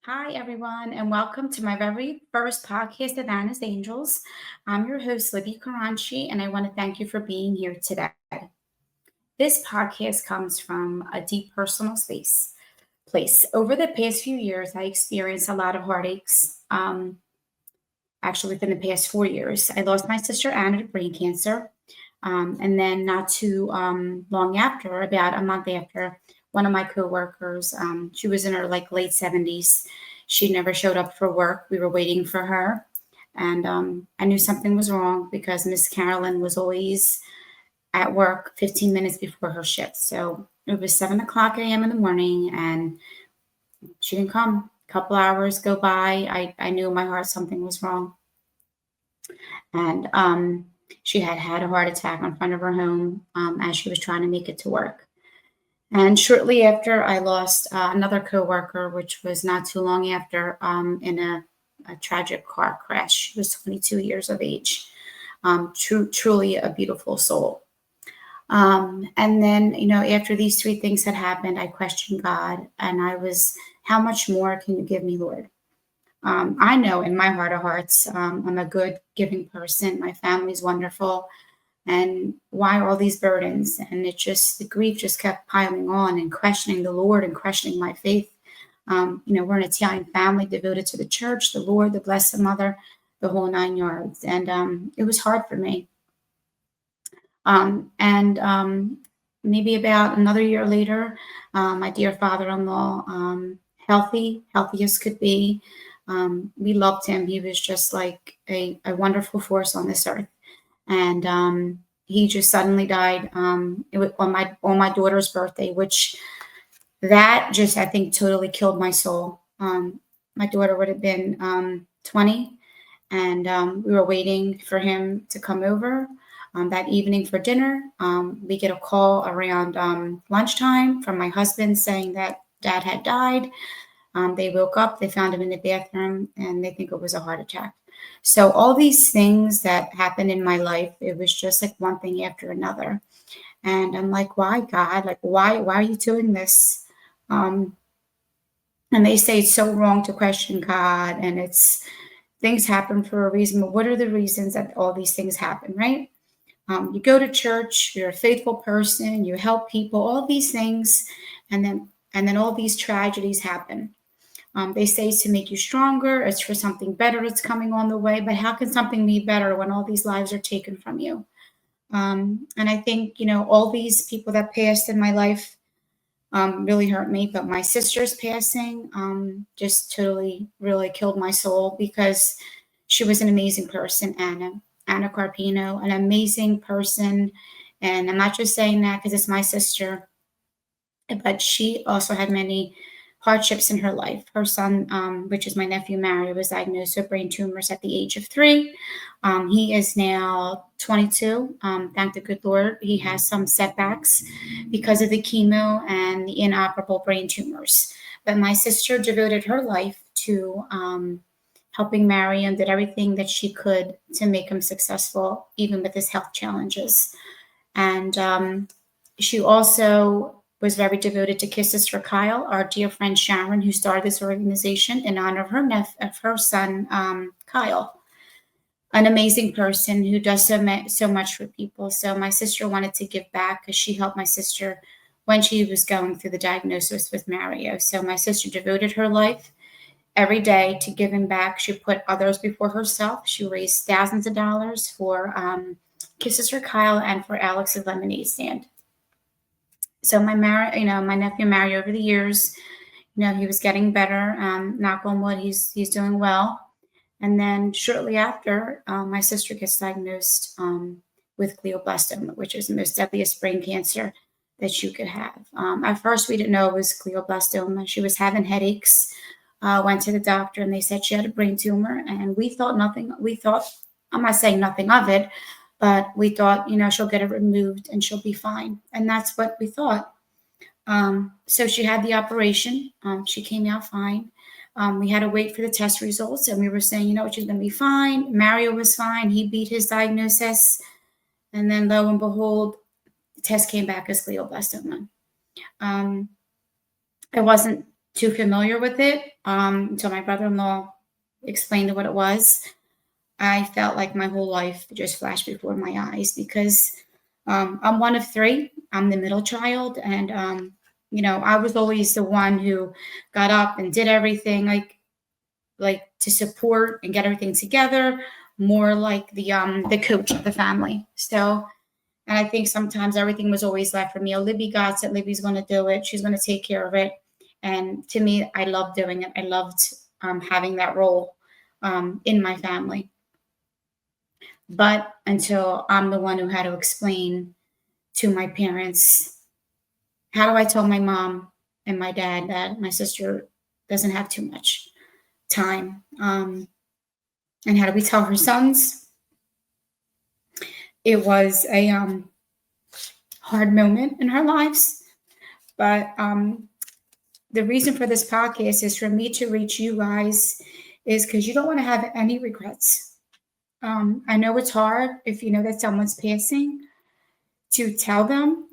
Hi, everyone, and welcome to my very first podcast of Anna's Angels. I'm your host, Libby Caranci, and I want to thank you for being here today. This podcast comes from a deep personal place. Over the past few years, I experienced a lot of heartaches. Actually, within the past 4 years, I lost my sister Anna to brain cancer. And then not too long after, about a month after, one of my coworkers, she was in her like late 70s. She never showed up for work. We were waiting for her. And I knew something was wrong because Miss Carolyn was always at work 15 minutes before her shift. So it was 7 o'clock a.m. in the morning and she didn't come. A couple hours go by. I knew in my heart something was wrong. And she had had a heart attack in front of her home as she was trying to make it to work. And shortly after, I lost another coworker, which was not too long after, in a tragic car crash. She was 22 years of age. Truly a beautiful soul. And then, after these three things had happened, I questioned God, and how much more can you give me, Lord? I know in my heart of hearts, I'm a good, giving person. My family's wonderful. And why all these burdens? And the grief just kept piling on and questioning the Lord and questioning my faith. We're an Italian family devoted to the church, the Lord, the Blessed Mother, the whole 9 yards. And it was hard for me. And maybe about another year later, my dear father-in-law, healthy as could be. We loved him. He was just like a wonderful force on this earth. And he just suddenly died it was on my daughter's birthday, which that just, I think, totally killed my soul. My daughter would have been 20, and we were waiting for him to come over that evening for dinner. We get a call around lunchtime from my husband saying that dad had died. They woke up, they found him in the bathroom, and they think it was a heart attack. So all these things that happened in my life, it was just like one thing after another. And I'm like, why, God? Like, why are you doing this? Um, and they say it's so wrong to question God, and things happen for a reason. But what are the reasons that all these things happen, right? You go to church, you're a faithful person, you help people, all these things, and then all these tragedies happen. They say it's to make you stronger. It's for something better that's coming on the way. But how can something be better when all these lives are taken from you? And I think, all these people that passed in my life really hurt me. But my sister's passing just totally, really killed my soul because she was an amazing person, Anna Carpino, an amazing person. And I'm not just saying that because it's my sister, but she also had many hardships in her life. Her son, which is my nephew Mario, was diagnosed with brain tumors at the age of 3. He is now 22. Thank the good Lord. He has some setbacks because of the chemo and the inoperable brain tumors. But my sister devoted her life to helping Mario and did everything that she could to make him successful, even with his health challenges. And she also was very devoted to Kisses for Kyle, our dear friend Sharon, who started this organization in honor of her son, Kyle. An amazing person who does so much for people. So my sister wanted to give back because she helped my sister when she was going through the diagnosis with Mario. So my sister devoted her life every day to giving back. She put others before herself. She raised thousands of dollars for Kisses for Kyle and for Alex's Lemonade Stand. So my nephew Mario, over the years, he was getting better. Knock on wood, he's doing well. And then shortly after, my sister gets diagnosed with glioblastoma, which is the most deadliest brain cancer that you could have. At first, we didn't know it was glioblastoma. She was having headaches. Went to the doctor, and they said she had a brain tumor. And we thought nothing. I'm not saying nothing of it, but we thought, she'll get it removed and she'll be fine. And that's what we thought. So she had the operation. She came out fine. We had to wait for the test results, and we were saying, she's going to be fine. Mario was fine. He beat his diagnosis. And then lo and behold, the test came back as glioblastoma. I wasn't too familiar with it. until my brother-in-law explained what it was. I felt like my whole life just flashed before my eyes because I'm one of three. I'm the middle child, and I was always the one who got up and did everything, like to support and get everything together, more like the coach of the family. So, and I think sometimes everything was always left for me. Oh, Libby got it. Libby's going to do it. She's going to take care of it. And to me, I loved doing it. I loved having that role in my family. But until I'm the one who had to explain to my parents, how do I tell my mom and my dad that my sister doesn't have too much time? And how do we tell her sons? It was a hard moment in her lives. But the reason for this podcast is for me to reach you guys, is because you don't want to have any regrets. I know it's hard if you know that someone's passing to tell them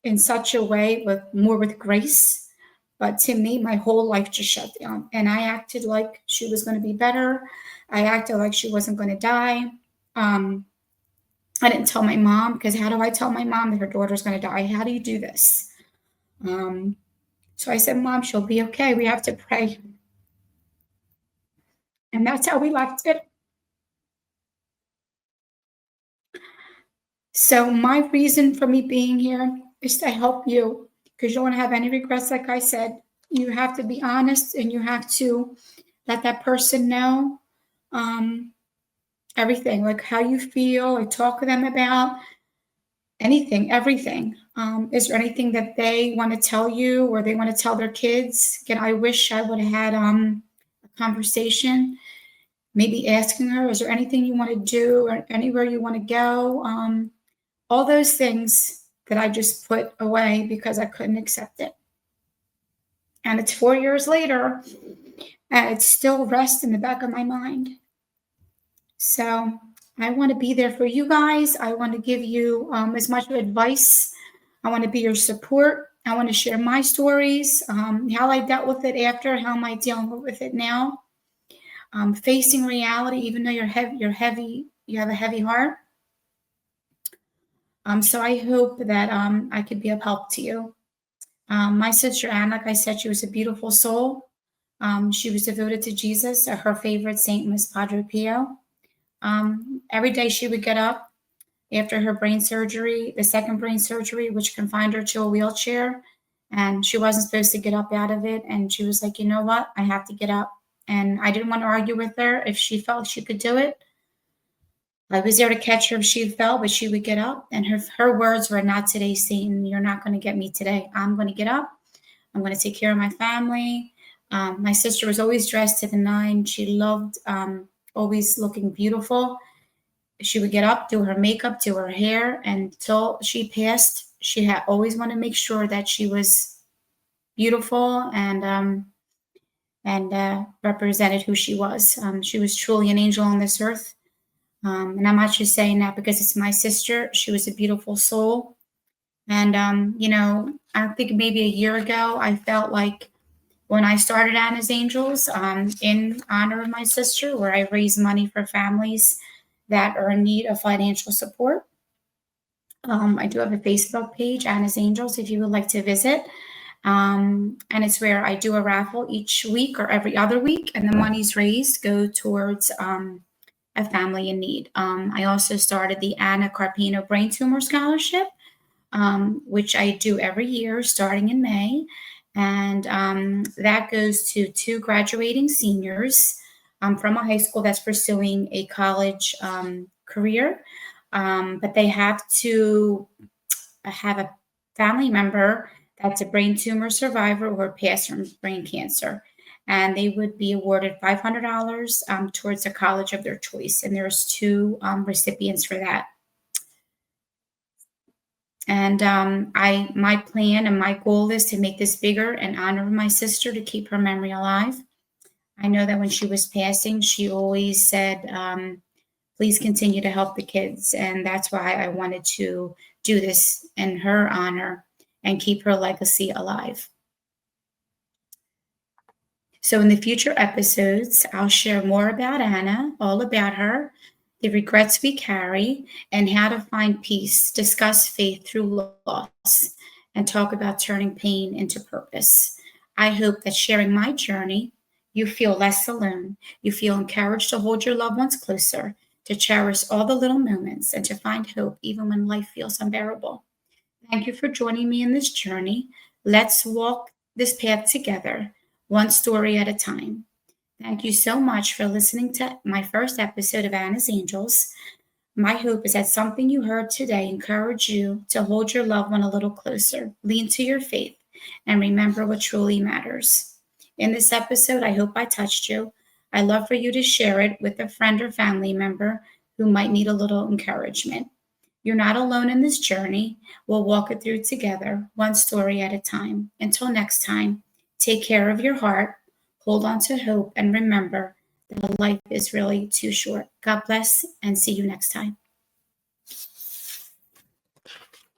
in such a way with grace. But to me, my whole life just shut down. And I acted like she was going to be better. I acted like she wasn't going to die. I didn't tell my mom, because how do I tell my mom that her daughter's going to die? How do you do this? So I said, Mom, she'll be okay. We have to pray. And that's how we left it. So my reason for me being here is to help you, because you don't want to have any regrets. Like I said, you have to be honest, and you have to let that person know everything, like how you feel, like talk to them about anything, everything. Is there anything that they want to tell you, or they want to tell their kids? Again, I wish I would have had a conversation, maybe asking her, is there anything you want to do, or anywhere you want to go? All those things that I just put away because I couldn't accept it. And it's 4 years later, and it still rests in the back of my mind. So I want to be there for you guys. I want to give you as much advice. I want to be your support. I want to share my stories, how I dealt with it after, how am I dealing with it now. Facing reality, even though you're heavy, you have a heavy heart. So I hope that I could be of help to you. My sister Anne, like I said, she was a beautiful soul. She was devoted to Jesus. Her favorite saint was Padre Pio. Every day she would get up after her brain surgery, the second brain surgery, which confined her to a wheelchair. And she wasn't supposed to get up out of it. And she was like, you know what? I have to get up. And I didn't want to argue with her. If she felt she could do it, I was there to catch her if she fell, but she would get up. And her words were, not today, Satan. You're not going to get me today. I'm going to get up. I'm going to take care of my family. My sister was always dressed to the nine. She loved always looking beautiful. She would get up, do her makeup, do her hair, and until she passed, she had always wanted to make sure that she was beautiful and represented who she was. She was truly an angel on this earth. And I'm not just saying that because it's my sister. She was a beautiful soul. And, I think maybe a year ago, I felt like when I started Anna's Angels in honor of my sister, where I raise money for families that are in need of financial support. I do have a Facebook page, Anna's Angels, if you would like to visit. And it's where I do a raffle each week or every other week, and the monies raised go towards a family in need. I also started the Anna Carpino Brain Tumor Scholarship, which I do every year starting in May. And that goes to 2 graduating seniors from a high school that's pursuing a college career. But they have to have a family member that's a brain tumor survivor or passed from brain cancer. And they would be awarded $500 towards a college of their choice. And there's 2 recipients for that. And my plan and my goal is to make this bigger in honor of my sister, to keep her memory alive. I know that when she was passing, she always said, please continue to help the kids. And that's why I wanted to do this in her honor and keep her legacy alive. So, in the future episodes, I'll share more about Anna, all about her, the regrets we carry, and how to find peace, discuss faith through loss, and talk about turning pain into purpose. I hope that sharing my journey, you feel less alone. You feel encouraged to hold your loved ones closer, to cherish all the little moments, and to find hope even when life feels unbearable. Thank you for joining me in this journey. Let's walk this path together, one story at a time. Thank you so much for listening to my first episode of Anna's Angels. My hope is that something you heard today encouraged you to hold your loved one a little closer, lean to your faith, and remember what truly matters. In this episode, I hope I touched you. I love for you to share it with a friend or family member who might need a little encouragement. You're not alone in this journey. We'll walk it through together, one story at a time. Until next time, take care of your heart, hold on to hope, and remember that life is really too short. God bless, and see you next time.